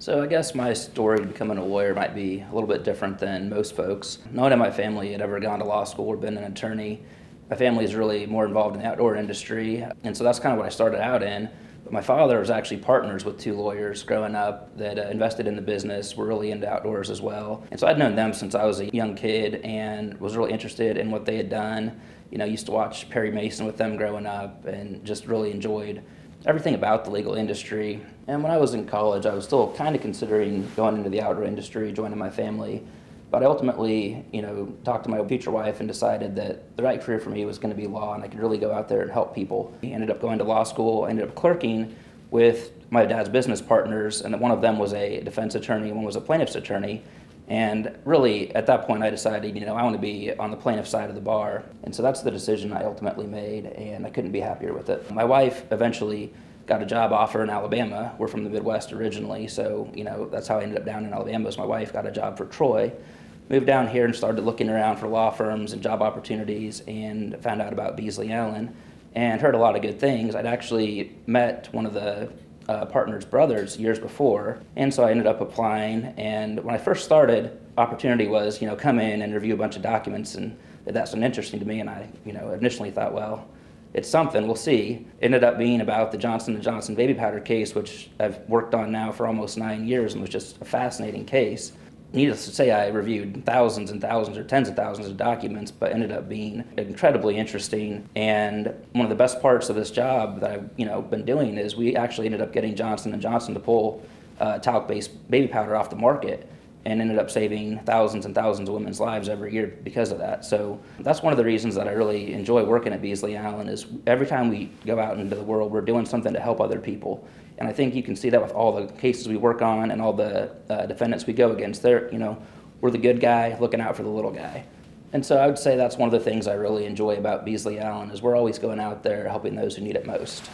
So I guess my story to becoming a lawyer might be a little bit different than most folks. No one in my family had ever gone to law school or been an attorney. My family is really more involved in the outdoor industry, and so that's kind of what I started out in. But my father was actually partners with two lawyers growing up that invested in the business, were really into outdoors as well. And so I'd known them since I was a young kid and was really interested in what they had done. You know, used to watch Perry Mason with them growing up and just really enjoyed everything about the legal industry. And when I was in college, I was still kind of considering going into the outdoor industry, joining my family. But I ultimately, talked to my future wife and decided that the right career for me was going to be law, and I could really go out there and help people. I ended up going to law school, ended up clerking with my dad's business partners, and one of them was a defense attorney, one was a plaintiff's attorney. And really, at that point, I decided, I want to be on the plaintiff side of the bar. And so that's the decision I ultimately made, and I couldn't be happier with it. My wife eventually got a job offer in Alabama. We're from the Midwest originally, so, that's how I ended up down in Alabama, was my wife got a job for Troy. Moved down here and started looking around for law firms and job opportunities, and found out about Beasley Allen and heard a lot of good things. I'd actually met one of the partner's brothers years before, and so I ended up applying. And when I first started, opportunity was, come in and review a bunch of documents, and that sounded interesting to me. And I, initially thought, well, it's something, we'll see. Ended up being about the Johnson & Johnson baby powder case, which I've worked on now for almost 9 years, and was just a fascinating case. Needless to say, I reviewed thousands and thousands or tens of thousands of documents, but ended up being incredibly interesting. And one of the best parts of this job that I've been doing is we actually ended up getting Johnson & Johnson to pull talc-based baby powder off the market, and ended up saving thousands and thousands of women's lives every year because of that. So that's one of the reasons that I really enjoy working at Beasley Allen, is every time we go out into the world, we're doing something to help other people. And I think you can see that with all the cases we work on and all the defendants we go against. We're the good guy looking out for the little guy. And so I would say that's one of the things I really enjoy about Beasley Allen, is we're always going out there helping those who need it most.